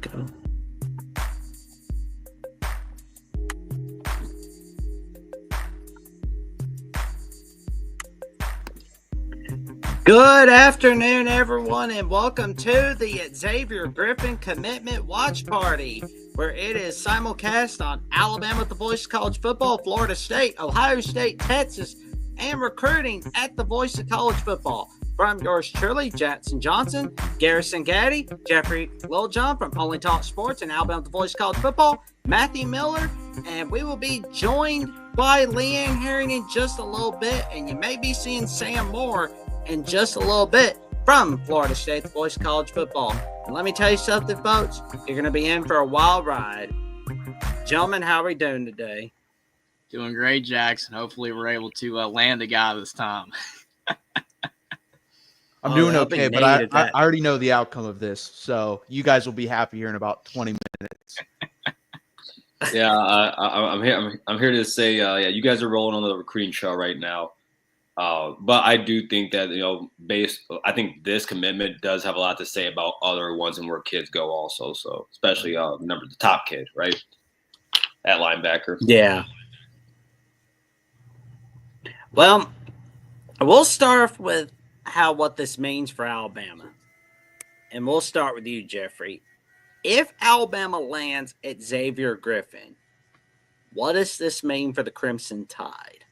Go. Good afternoon, everyone, and welcome to the Xavier Griffin Commitment Watch Party, where it is simulcast on Alabama at the Voice of College Football, Florida State, Ohio State, Texas, and recruiting at the Voice of College Football. From yours truly, Jackson Johnson, Garrison Gaddy, Jeffrey Littlejohn from Only Talk Sports and Alabama at the Voice of College Football, Matthew Miller, and we will be joined by Leanne Herring in just a little bit, and you may be seeing Sam Moore in just a little bit from Florida State, the Voice of College Football. And let me tell you something, folks, you're going to be in for a wild ride. Gentlemen, how are we doing today? Doing great, Jackson. Hopefully we're able to land the guy this time. I'm doing okay, but I already know the outcome of this, so you guys will be happy here in about 20 minutes. Yeah, I'm here. I'm here to say, you guys are rolling on the recruiting show right now. But I do think that, I think this commitment does have a lot to say about other ones and where kids go also. So especially the top kid, right? At linebacker. Yeah. Well, we'll start with what this means for Alabama. And we'll start with you, Jeffrey. If Alabama lands at Xavier Griffin, what does this mean for the Crimson Tide?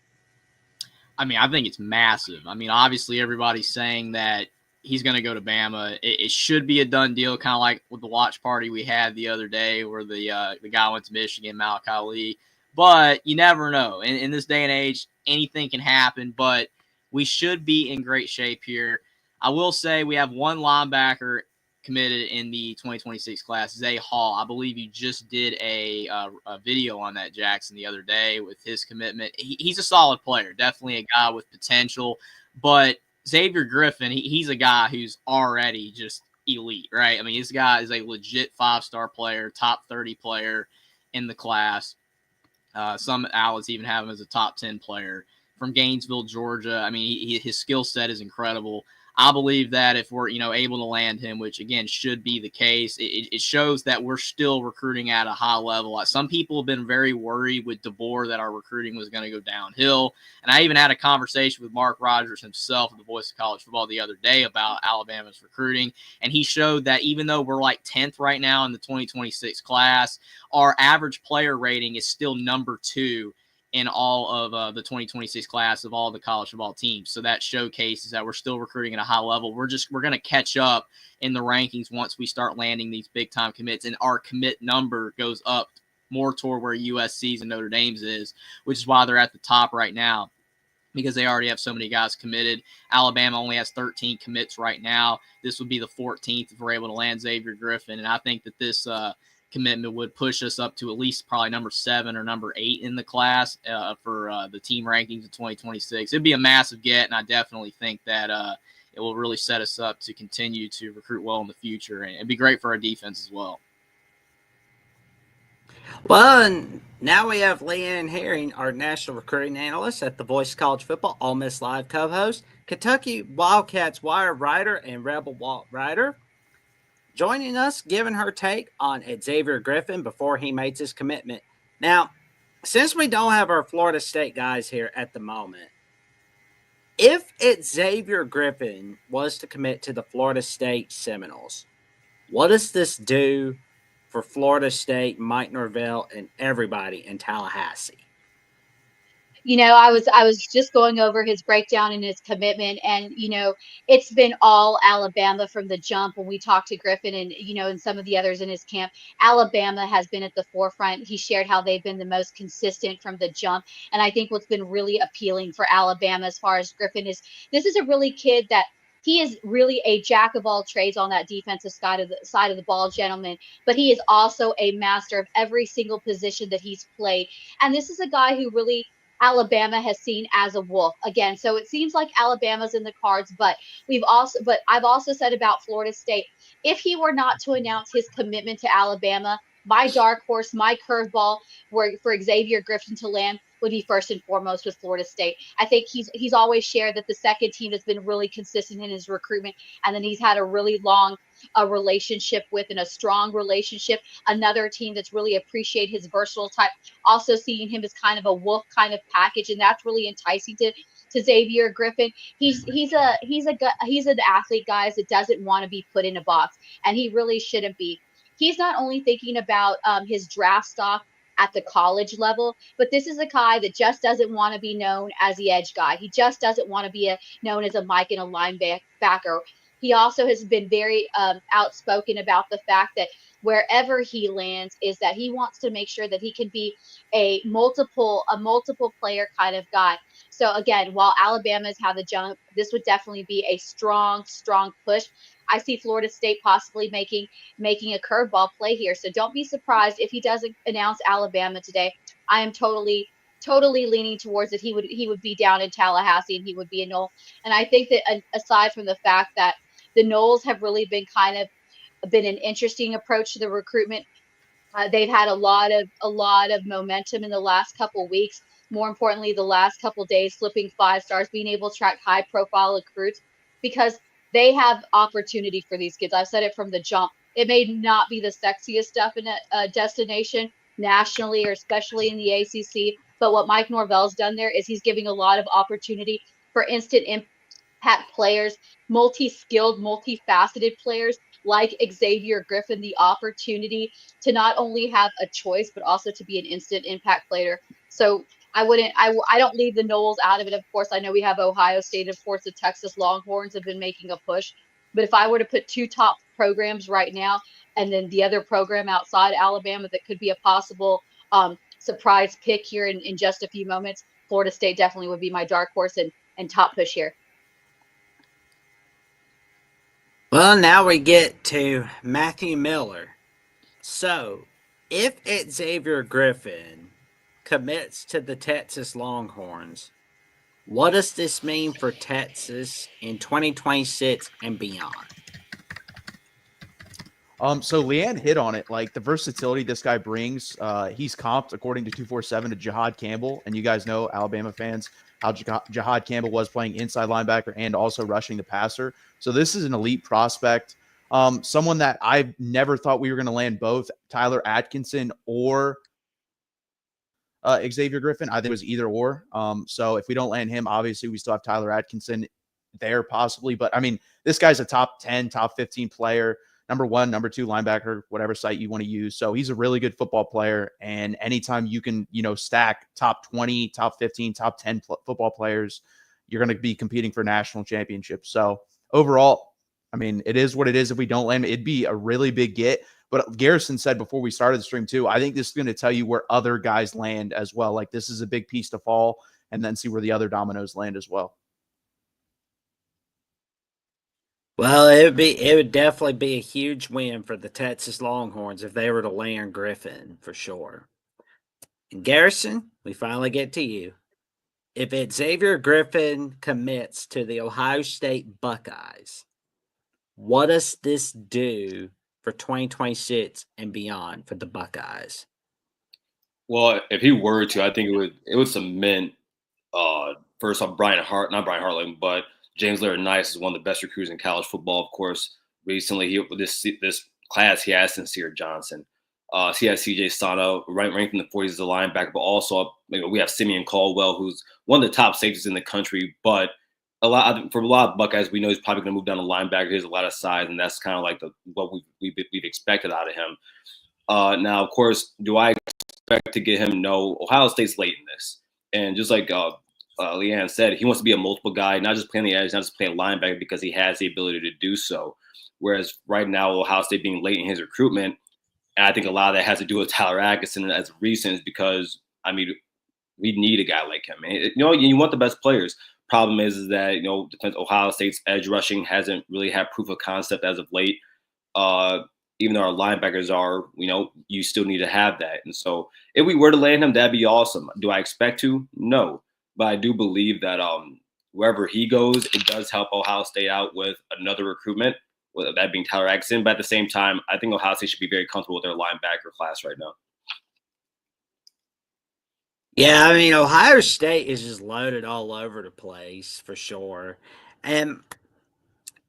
I mean, I think it's massive. I mean, obviously everybody's saying that he's going to go to Bama. It should be a done deal, kind of like with the watch party we had the other day where the guy went to Michigan, Malachi Lee. But you never know. In this day and age, anything can happen, but we should be in great shape here. I will say we have one linebacker committed in the 2026 class, Zay Hall. I believe you just did a video on that, Jackson, the other day with his commitment. He's a solid player, definitely a guy with potential. But Xavier Griffin, he's a guy who's already just elite, right? I mean, this guy is a legit 5-star player, top 30 player in the class. Some outlets even have him as a top 10 player from Gainesville, Georgia. I mean, his skill set is incredible. I believe that if we're, able to land him, which again should be the case, it shows that we're still recruiting at a high level. Some people have been very worried with DeBoer that our recruiting was going to go downhill. And I even had a conversation with Mark Rogers himself at the Voice of College Football the other day about Alabama's recruiting. And he showed that even though we're like 10th right now in the 2026 class, our average player rating is still number 2 in all of the 2026 class of all the college football teams. So that showcases that we're still recruiting at a high level. We're going to catch up in the rankings once we start landing these big-time commits, and our commit number goes up more toward where USC's and Notre Dame's is, which is why they're at the top right now, because they already have so many guys committed. Alabama only has 13 commits right now. This would be the 14th if we're able to land Xavier Griffin, and I think that this commitment would push us up to at least probably number 7 or number 8 in the class for the team rankings of 2026. It'd be a massive get, and I definitely think that it will really set us up to continue to recruit well in the future, and it'd be great for our defense as well. Well, and now we have Leanne Herring, our national recruiting analyst at the Voice of College Football, Ole Miss Live co-host, Kentucky Wildcats wire writer and Rebel Walt writer, joining us, giving her take on Xavier Griffin before he makes his commitment. Now, since we don't have our Florida State guys here at the moment, if Xavier Griffin was to commit to the Florida State Seminoles, what does this do for Florida State, Mike Norvell, and everybody in Tallahassee? I was just going over his breakdown and his commitment, and it's been all Alabama from the jump. When we talked to Griffin and and some of the others in his camp, Alabama has been at the forefront. He shared how they've been the most consistent from the jump, and I think what's been really appealing for Alabama as far as Griffin is, this is a really kid that he is really a jack of all trades on that defensive side of the ball, gentlemen. But he is also a master of every single position that he's played, and this is a guy who really Alabama has seen as a wolf again. So it seems like Alabama's in the cards, but I've also said about Florida State, if he were not to announce his commitment to Alabama, my dark horse, my curveball for Xavier Griffin to land would be first and foremost with Florida State. I think he's always shared that the second team has been really consistent in his recruitment, and then he's had a really long relationship with and a strong relationship. Another team that's really appreciate his versatile type, also seeing him as kind of a wolf kind of package, and that's really enticing to Xavier Griffin. He's an athlete, guys, that doesn't want to be put in a box, and he really shouldn't be. He's not only thinking about his draft stock at the college level, but this is a guy that just doesn't want to be known as the edge guy. He just doesn't want to be known as a Mike and a linebacker. He also has been very outspoken about the fact that wherever he lands is that he wants to make sure that he can be a multiple player kind of guy. So again, while Alabama's had the jump, this would definitely be a strong push. I see Florida State possibly making a curveball play here. So don't be surprised if he doesn't announce Alabama today. I am totally leaning towards that he would be down in Tallahassee and he would be a Nole. And I think that aside from the fact that the Noles have really been an interesting approach to the recruitment. They've had a lot of momentum in the last couple weeks. More importantly, the last couple days, flipping 5 stars, being able to track high profile recruits because they have opportunity for these kids. I've said it from the jump. It may not be the sexiest stuff in a destination nationally or especially in the ACC, but what Mike Norvell's done there is he's giving a lot of opportunity for instant impact players, multi-skilled, multifaceted players like Xavier Griffin, the opportunity to not only have a choice, but also to be an instant impact player. So I don't leave the Noles out of it. Of course, I know we have Ohio State. Of course, the Texas Longhorns have been making a push. But if I were to put 2 top programs right now, and then the other program outside Alabama that could be a possible surprise pick here in just a few moments, Florida State definitely would be my dark horse and top push here. Well, now we get to Matthew Miller. So, if Xavier Griffin commits to the Texas Longhorns, what does this mean for Texas in 2026 and beyond? So Leanne hit on it, like the versatility this guy brings. He's comped, according to 247, to Jihad Campbell. And you guys know, Alabama fans, how Jihad Campbell was playing inside linebacker and also rushing the passer. So this is an elite prospect. Someone that I never thought we were going to land both Tyler Atkinson or Xavier Griffin. I think it was either or. So if we don't land him, obviously we still have Tyler Atkinson there possibly. But I mean, this guy's a top 10, top 15 player. Number 1, number 2 linebacker, whatever site you want to use. So he's a really good football player. And anytime you can, stack top 20, top 15, top 10 football players, you're going to be competing for national championships. So overall, I mean, it is what it is. If we don't land, it'd be a really big get. But Garrison said before we started the stream too, I think this is going to tell you where other guys land as well. Like this is a big piece to fall and then see where the other dominoes land as well. Well, it would definitely be a huge win for the Texas Longhorns if they were to land Griffin for sure. And Garrison, we finally get to you. If Xavier Griffin commits to the Ohio State Buckeyes, what does this do for 2026 and beyond for the Buckeyes? Well, if he were to, I think it would cement first off not Brian Hartline, but James Laurinaitis is one of the best recruits in college football. Of course, recently this class he has Sincere Johnson. He has CJ Sano ranked in the 40s as a linebacker, but also we have Simeon Caldwell, who's one of the top safeties in the country. But for a lot of Buckeyes, we know he's probably going to move down to linebacker. He has a lot of size, and that's kind of like what we've expected out of him. Now, of course, do I expect to get him? No. Ohio State's late in this, and just like Leanne said, he wants to be a multiple guy, not just playing the edge, not just playing linebacker because he has the ability to do so. Whereas right now, Ohio State being late in his recruitment, and I think a lot of that has to do with Tyler Atkinson as of recent, is because we need a guy like him. You want the best players. Problem is that Ohio State's edge rushing hasn't really had proof of concept as of late. Even though our linebackers are, you still need to have that. And so if we were to land him, that'd be awesome. Do I expect to? No. But I do believe that wherever he goes, it does help Ohio State out with another recruitment, with that being Tyler Atkinson. But at the same time, I think Ohio State should be very comfortable with their linebacker class right now. Yeah, I mean, Ohio State is just loaded all over the place for sure. And,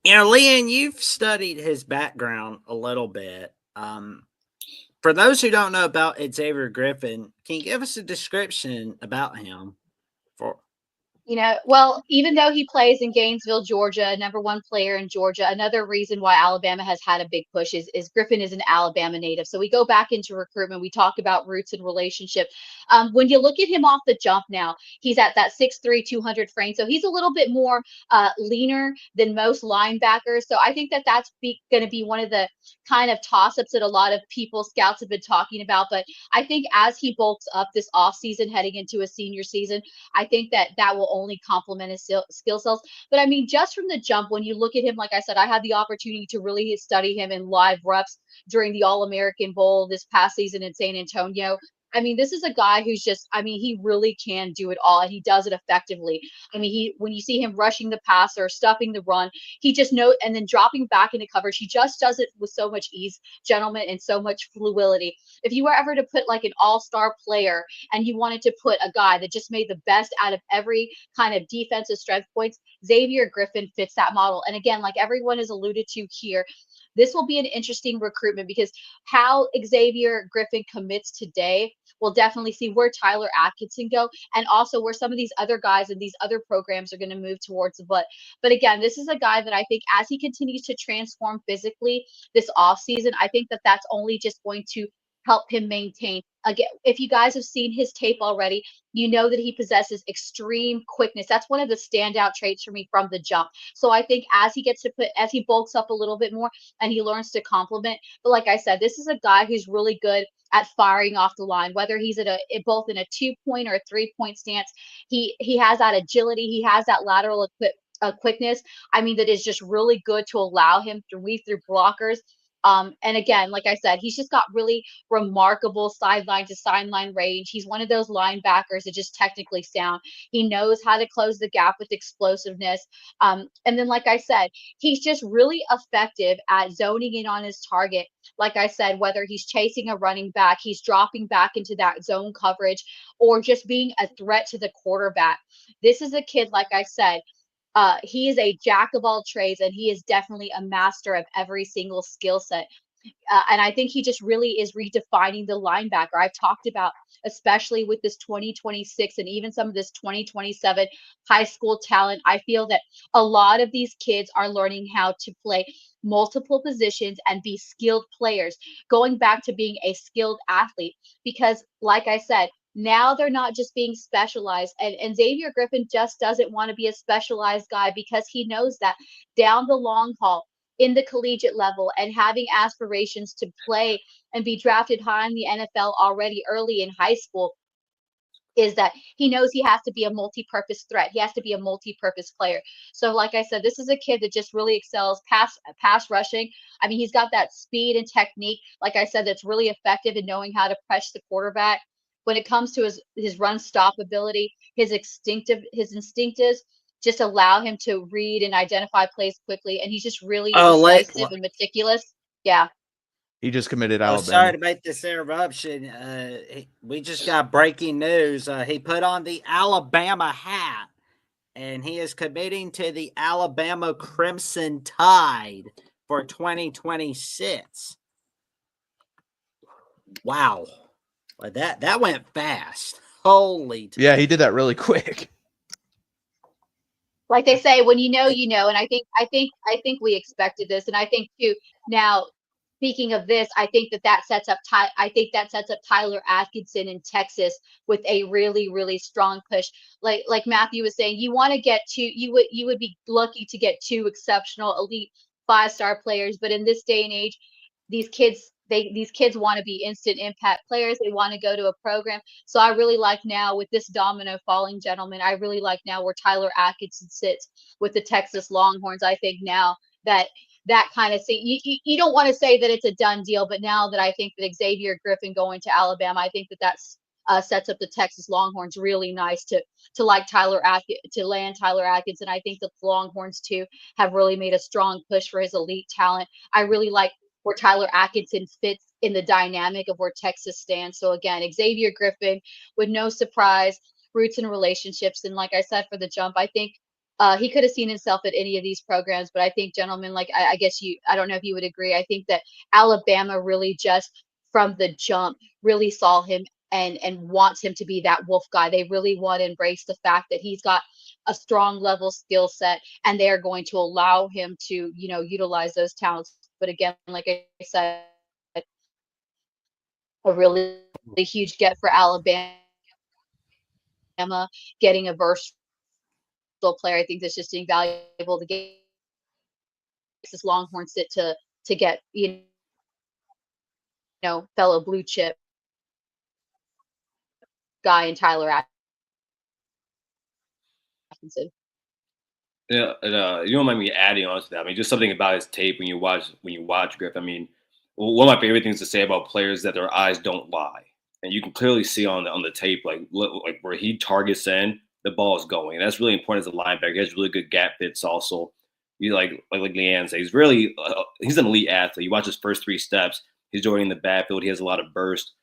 Leanne, you've studied his background a little bit. For those who don't know about Xavier Griffin, can you give us a description about him? For Well, even though he plays in Gainesville, Georgia, number one player in Georgia, another reason why Alabama has had a big push is Griffin is an Alabama native. So we go back into recruitment. We talk about roots and relationship. When you look at him off the jump now, he's at that 6'3", 200 frame. So he's a little bit more leaner than most linebackers. So I think that that's going to be one of the kind of toss-ups that a lot of people, scouts have been talking about. But I think as he bulks up this offseason heading into a senior season, I think that that will only complement his skill sets. But I mean, just from the jump, when you look at him, like I said, I had the opportunity to really study him in live reps during the All American Bowl this past season in San Antonio. I mean, this is a guy who's just, I mean, he really can do it all and he does it effectively. I mean, when you see him rushing the passer, stuffing the run, he just knows, and then dropping back into coverage, he just does it with so much ease, gentlemen, and so much fluidity. If you were ever to put like an all-star player and you wanted to put a guy that just made the best out of every kind of defensive strength points, Xavier Griffin fits that model. And again, like everyone has alluded to here, this will be an interesting recruitment because how Xavier Griffin commits today will definitely see where Tyler Atkinson go and also where some of these other guys and these other programs are going to move towards. But again, this is a guy that I think as he continues to transform physically this offseason, I think that that's only just going to help him maintain. Again, if you guys have seen his tape already, you know that he possesses extreme quickness. That's one of the standout traits for me from the jump. So I think as he bulks up a little bit more and he learns to complement. But like I said, this is a guy who's really good at firing off the line, whether he's both in a 2-point or a 3-point stance. He has that agility. He has that lateral quickness. I mean, that is just really good to allow him to weave through blockers. And again, like I said, he's just got really remarkable sideline to sideline range. He's one of those linebackers that just technically sound. He knows how to close the gap with explosiveness. And then, like I said, he's just really effective at zoning in on his target. Like I said, whether he's chasing a running back, he's dropping back into that zone coverage, or just being a threat to the quarterback. This is a kid, like I said, he is a jack of all trades and he is definitely a master of every single skill set. And I think he just really is redefining the linebacker. I've talked about, especially with this 2026 and even some of this 2027 high school talent. I feel that a lot of these kids are learning how to play multiple positions and be skilled players, going back to being a skilled athlete. Because, like I said, now they're not just being specialized. And Xavier Griffin just doesn't want to be a specialized guy because he knows that down the long haul, in the collegiate level and having aspirations to play and be drafted high in the NFL already early in high school, is that he knows he has to be a multi-purpose threat. He has to be a multi-purpose player. So like I said, this is a kid that just really excels pass rushing. I mean, he's got that speed and technique, like I said, that's really effective in knowing how to press the quarterback. When it comes to his run stop ability, his instinctives just allow him to read and identify plays quickly, and he's just really oh, decisive and meticulous. Yeah. He just committed oh, sorry Alabama. to make this interruption. We just got breaking news. He put on the Alabama hat, and he is committing to the Alabama Crimson Tide for 2026. Wow, well, that went fast. Holy, Yeah, he did that really quick. Like they say, when you know, you know. And I think we expected this, and I think too. Now, speaking of this, I think that sets up Tyler Atkinson in Texas with a really really strong push. Like Matthew was saying, you want to get two. You would be lucky to get two exceptional elite 5-star players, but in this day and age, these kids want to be instant impact players. They want to go to a program. So I really like now with this domino falling, gentlemen, I really like now where Tyler Atkinson sits with the Texas Longhorns. I think now that kind of thing, you don't want to say that it's a done deal, but now that I think that Xavier Griffin going to Alabama, I think that's sets up the Texas Longhorns really nice to land Tyler Atkinson. I think the Longhorns too have really made a strong push for his elite talent. I really like where Tyler Atkinson fits in the dynamic of where Texas stands. So again, Xavier Griffin, with no surprise, roots and relationships. And like I said, for the jump, I think he could have seen himself at any of these programs. But I think, gentlemen, like I guess I don't know if you would agree. I think that Alabama really just from the jump really saw him and wants him to be that wolf guy. They really want to embrace the fact that he's got a strong level skill set, and they are going to allow him to, utilize those talents. But again, like I said, a really huge get for Alabama, getting a versatile player. I think that's just invaluable to get this Longhorn sit to get, fellow blue chip guy in Tyler Atkinson. Yeah, and, you don't mind me adding on to that. I mean, just something about his tape when you watch Griff. I mean, one of my favorite things to say about players is that their eyes don't lie, and you can clearly see on the tape like where he targets in, the ball is going. And that's really important as a linebacker. He has really good gap fits also. You like Leanne said, he's really he's an elite athlete. You watch his first 3 steps, he's joining the backfield. He has a lot of burst.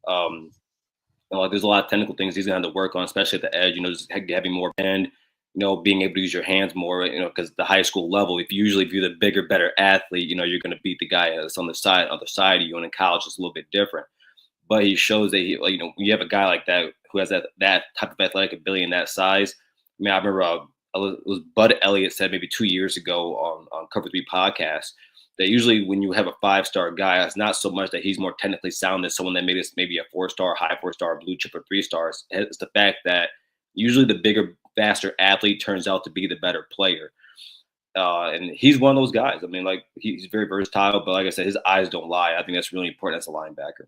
There's a lot of technical things he's gonna have to work on, especially at the edge. Just having more bend. Being able to use your hands more, because the high school level, if you're the bigger, better athlete, you're going to beat the guy that's on the other side of you. And in college, it's a little bit different. But he shows that you have a guy like that who has that type of athletic ability and that size. I mean, I remember it was Bud Elliott said maybe 2 years ago on Cover 3 podcast that usually when you have a 5-star guy, it's not so much that he's more technically sound than someone that maybe a 4-star, high 4-star, blue chip or 3 stars. It's the fact that usually the bigger, faster athlete turns out to be the better player. And he's one of those guys. I mean, he's very versatile, but like I said, his eyes don't lie. I think that's really important as a linebacker.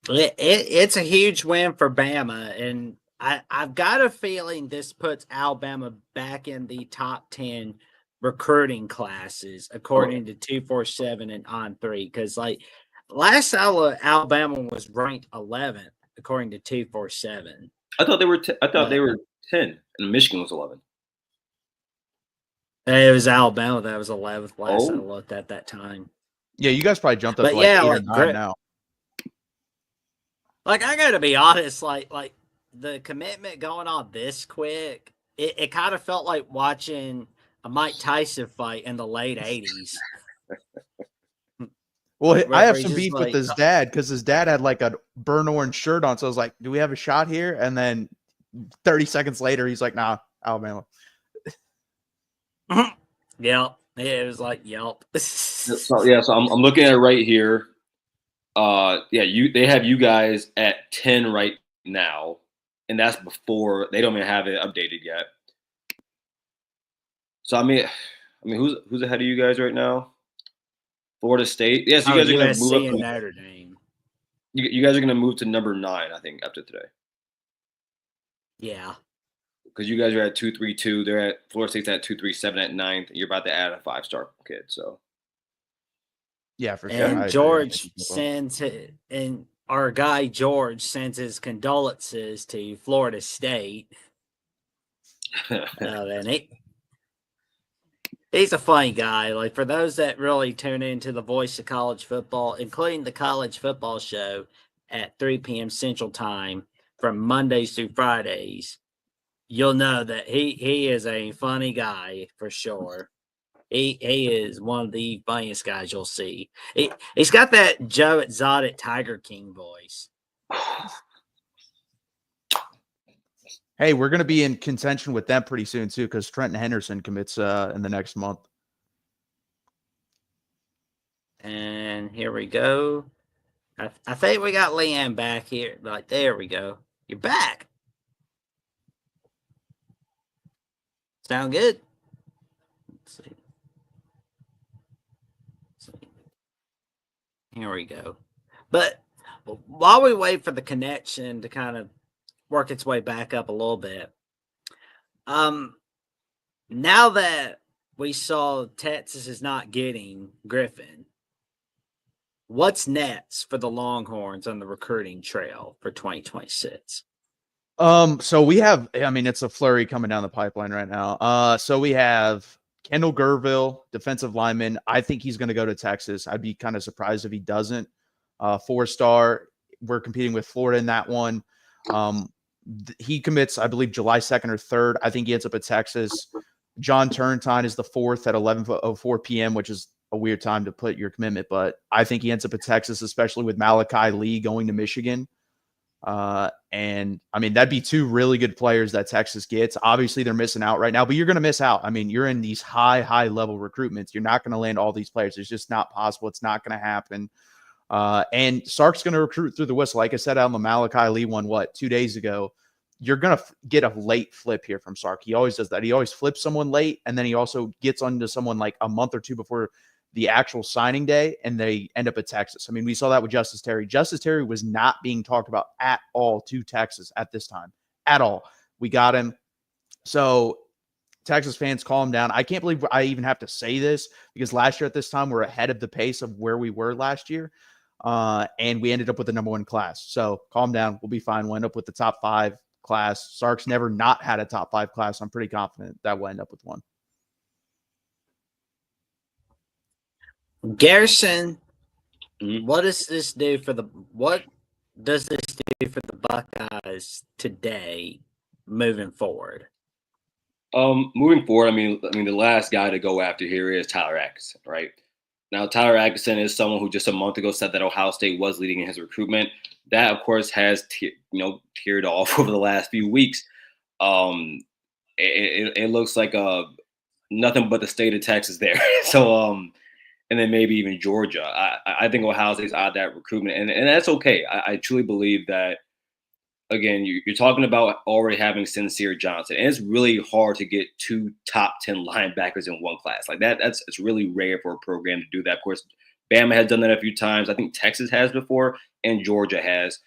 It's a huge win for Bama, and I've got a feeling this puts Alabama back in the top 10 recruiting classes, according to 247 and On3, because last Alabama was ranked 11th, according to 247. I thought they were 10, and Michigan was 11. It was Alabama that was 11th last I looked at that time. Yeah, you guys probably jumped up to 8 or 9 now. I gotta be honest, the commitment going on this quick, it kind of felt like watching a Mike Tyson fight in the late 80s. Well, I have some beef with his dad because his dad had a burnt orange shirt on. So I was like, do we have a shot here? And then 30 seconds later, he's like, nah, Alabama. Yep. It was yelp. So I'm looking at it right here. They have you guys at 10 right now, and that's before they don't even have it updated yet. So I mean, who's ahead of you guys right now? Florida State. Yes, you guys are going to move up to Notre Dame. You guys are going to move to number 9, I think, after today. Yeah. Because you guys are at 232. They're at Florida State's at 237 at 9th. You're about to add a 5-star kid. So. Yeah, for sure. And George and our guy George sends his condolences to Florida State. He's a funny guy. For those that really tune into the voice of college football, including the college football show at 3 p.m. Central Time from Mondays through Fridays, you'll know that he is a funny guy for sure. He is one of the funniest guys you'll see. He's got that Joe Exotic Tiger King voice. Hey, we're going to be in contention with them pretty soon, too, because Trenton Henderson commits in the next month. And here we go. I think we got Leanne back here. There we go. You're back. Sound good? Let's see. Here we go. But while we wait for the connection to kind of work its way back up a little bit, now that we saw Texas is not getting Griffin, what's next for the Longhorns on the recruiting trail for 2026? So we have, it's a flurry coming down the pipeline right now. So we have Kendall Gerville, defensive lineman. I think he's going to go to Texas. I'd be kind of surprised if he doesn't. 4-star. We're competing with Florida in that one. He commits, I believe, July 2nd or 3rd. I think he ends up at Texas. John Turntine is the 4th at 11:04 p.m., which is a weird time to put your commitment, but I think he ends up at Texas, especially with Malachi Lee going to Michigan. And I mean, that'd be 2 really good players that Texas gets. Obviously, they're missing out right now, but you're going to miss out. I mean, you're in these high level recruitments. You're not going to land all these players. It's just not possible. It's not going to happen. And Sark's going to recruit through the whistle. Like I said, on the Malachi Lee one, 2 days ago, you're going to get a late flip here from Sark. He always does that. He always flips someone late, and then he also gets onto someone like a month or 2 before the actual signing day, and they end up at Texas. I mean, we saw that with Justice Terry. Justice Terry was not being talked about at all to Texas at this time, at all. We got him. So Texas fans, calm down. I can't believe I even have to say this, because last year at this time, we're ahead of the pace of where we were last year. And we ended up with the number 1 class. So calm down. We'll be fine. We'll end up with the top 5 class. Sark's never not had a top 5 class. I'm pretty confident that we'll end up with one. Garrison, what does this do for the Buckeyes today moving forward? Moving forward, I mean, the last guy to go after here is Tyler Atkinson, right? Now, Tyler Atkinson is someone who just a month ago said that Ohio State was leading in his recruitment. That, of course, has teared off over the last few weeks. It looks like nothing but the state of Texas there. So, and then maybe even Georgia. I think Ohio State's out of that recruitment, and that's okay. I truly believe that. Again, you're talking about already having Sincere Johnson, and it's really hard to get 2 top 10 linebackers in one class like that. It's really rare for a program to do that. Of course, Bama has done that a few times. I think Texas has before, and Georgia has.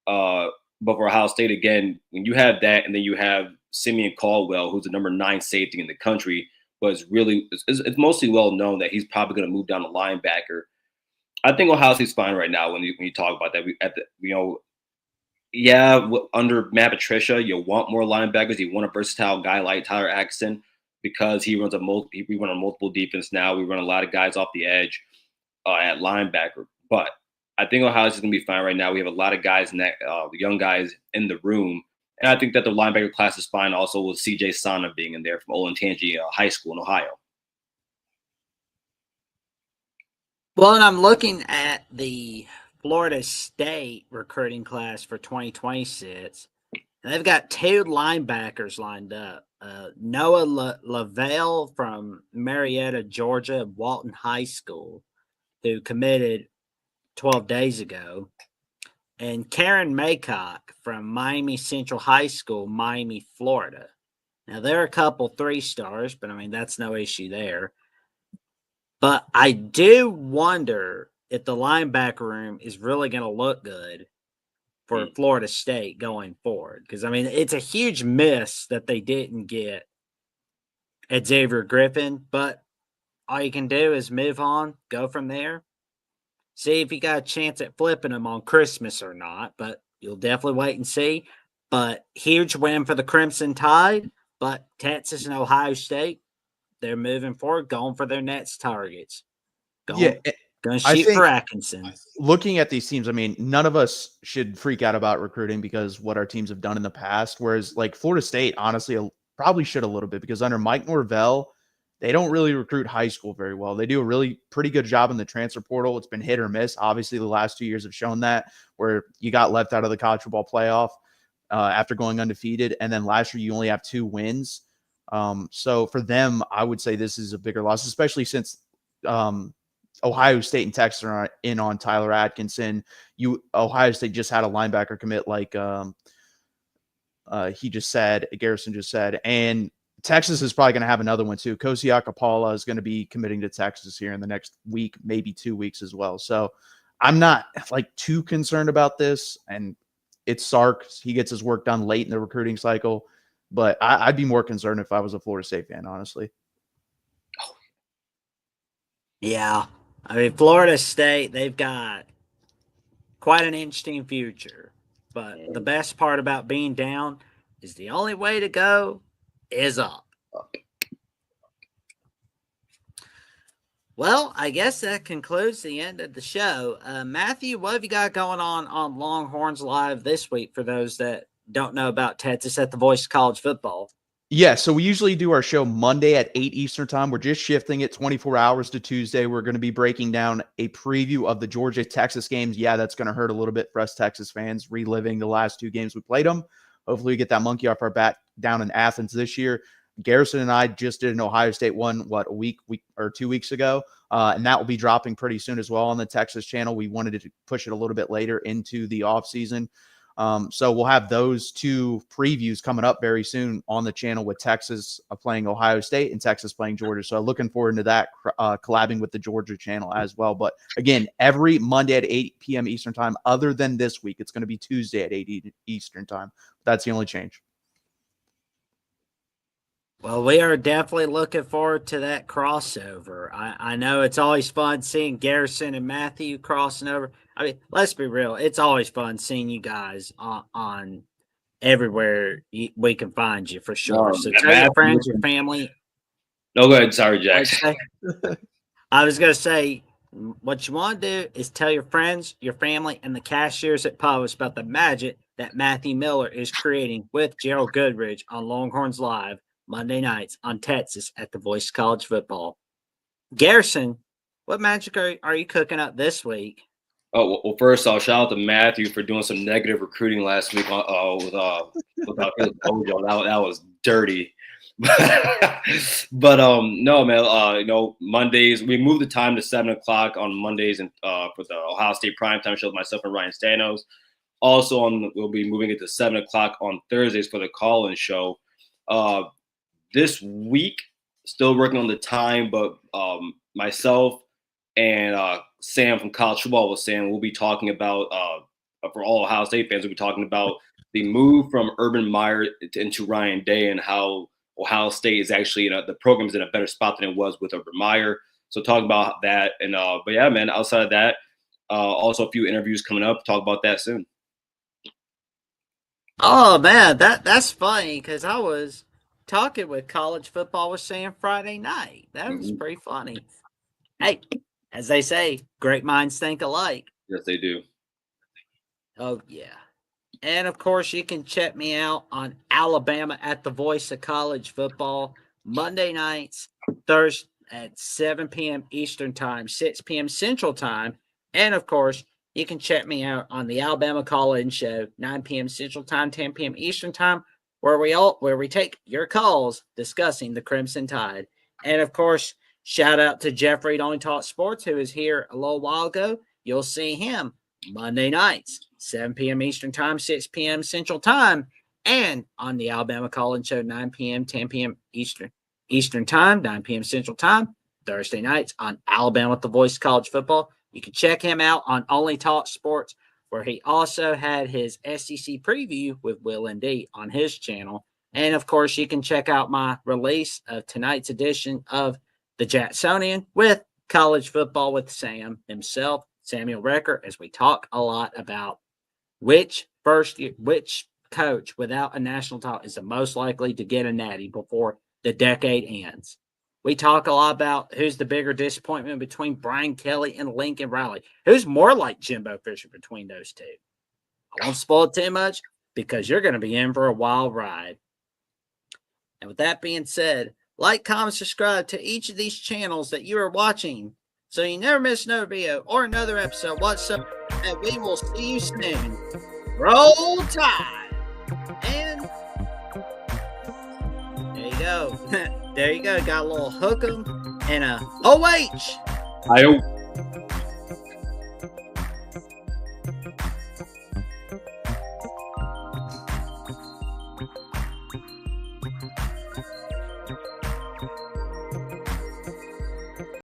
But for Ohio State, again, when you have that, and then you have Simeon Caldwell, who's the number 9 safety in the country, but it's mostly well known that he's probably going to move down to linebacker. I think Ohio State's fine right now when you talk about that. Yeah, under Matt Patricia, you want more linebackers. You want a versatile guy like Tyler Atkinson, because we run a multiple defense now. We run a lot of guys off the edge at linebacker. But I think Ohio State's going to be fine right now. We have a lot of guys, young guys in the room. And I think that the linebacker class is fine also with C.J. Sana being in there from Olentangy High School in Ohio. Well, and I'm looking at the Florida State recruiting class for 2026. They've got 2 linebackers lined up. Noah Lavelle from Marietta, Georgia, Walton High School, who committed 12 days ago, and Karen Maycock from Miami Central High School, Miami, Florida. Now, there are a couple 3-stars, but I mean, that's no issue there. But I do wonder if the linebacker room is really going to look good for Florida State going forward. Because, I mean, it's a huge miss that they didn't get at Xavier Griffin. But all you can do is move on, go from there. See if you got a chance at flipping them on Christmas or not. But you'll definitely wait and see. But huge win for the Crimson Tide. But Texas and Ohio State, they're moving forward, going for their next targets. Going to shoot for Atkinson. Looking at these teams, I mean, none of us should freak out about recruiting because what our teams have done in the past. Whereas, like Florida State, honestly, probably should a little bit, because under Mike Norvell, they don't really recruit high school very well. They do a really pretty good job in the transfer portal. It's been hit or miss. Obviously, the last 2 years have shown that, where you got left out of the college football playoff after going undefeated. And then last year, you only have 2 wins. So for them, I would say this is a bigger loss, especially since Ohio State and Texas are in on Tyler Atkinson. Ohio State just had a linebacker commit, like Garrison just said, and Texas is probably going to have another one too. Kosiak Apala is going to be committing to Texas here in the next week, maybe 2 weeks as well. So I'm not too concerned about this. And it's Sark. He gets his work done late in the recruiting cycle, but I'd be more concerned if I was a Florida State fan, honestly. Yeah. I mean, Florida State, they've got quite an interesting future. But the best part about being down is the only way to go is up. Well, I guess that concludes the end of the show. Matthew, what have you got going on Longhorns Live this week for those that don't know about Texas at the Voice of College Football? Yeah, so we usually do our show Monday at 8 Eastern time. We're just shifting it 24 hours to Tuesday. We're going to be breaking down a preview of the Georgia-Texas games. Yeah, that's going to hurt a little bit for us Texas fans, reliving the last 2 games we played them. Hopefully we get that monkey off our back down in Athens this year. Garrison and I just did an Ohio State one, a week or 2 weeks ago, and that will be dropping pretty soon as well on the Texas channel. We wanted to push it a little bit later into the offseason. So we'll have those 2 previews coming up very soon on the channel with Texas playing Ohio State and Texas playing Georgia. So looking forward to that, collabing with the Georgia channel as well. But again, every Monday at 8 p.m. Eastern time, other than this week, it's going to be Tuesday at 8 Eastern time. That's the only change. Well, we are definitely looking forward to that crossover. I know it's always fun seeing Garrison and Matthew crossing over. I mean, let's be real. It's always fun seeing you guys on everywhere we can find you for sure. So tell your friends, your family. No, go ahead. Sorry, Jack. I was going to say, what you want to do is tell your friends, your family, and the cashiers at Post about the magic that Matthew Miller is creating with Gerald Goodrich on Longhorns Live Monday nights on Texas at the Voice of College Football. Garrison, what magic are you cooking up this week? Oh, well, first off, shout out to Matthew for doing some negative recruiting last week with Ojo. That was dirty. But no, man. Mondays we moved the time to 7:00 on Mondays and for the Ohio State primetime show with myself and Ryan Stanos. Also, we'll be moving it to 7:00 on Thursdays for the call-in show. This week, still working on the time, but myself and Sam from College Football was saying we'll be talking about, for all Ohio State fans, we'll be talking about the move from Urban Meyer into Ryan Day and how Ohio State is actually, the program's in a better spot than it was with Urban Meyer. So talk about that. And but yeah, man, outside of that, also a few interviews coming up. Talk about that soon. Oh, man, that's funny because I was talking with College Football with Sam Friday night. That was pretty funny. Hey, as they say, great minds think alike. Yes, they do. Oh, yeah. And, of course, you can check me out on Alabama at the Voice of College Football Monday nights, Thursday at 7 p.m. Eastern Time, 6 p.m. Central Time. And, of course, you can check me out on the Alabama Call-In Show, 9 p.m. Central Time, 10 p.m. Eastern Time, where we take your calls discussing the Crimson Tide. And, of course, shout out to Jeff Reed, Only Talk Sports, who was here a little while ago. You'll see him Monday nights, 7 p.m. Eastern Time, 6 p.m. Central Time, and on the Alabama Call-In Show, 9 p.m., 10 p.m. Eastern Time, 9 p.m. Central Time, Thursday nights on Alabama with the Voice of College Football. You can check him out on Only Talk Sports, where he also had his SEC preview with Will and D on his channel. And, of course, you can check out my release of tonight's edition of the Jacksonian with College Football with Sam himself, Samuel Recker, as we talk a lot about which coach without a national title is the most likely to get a natty before the decade ends. We talk a lot about who's the bigger disappointment between Brian Kelly and Lincoln Riley. Who's more like Jimbo Fisher between those two? I won't spoil it too much because you're going to be in for a wild ride. And with that being said, like, comment, subscribe to each of these channels that you are watching so you never miss another video or another episode whatsoever. And we will see you soon. Roll Tide! And there you go. There you go. Got a little hook 'em and a OH.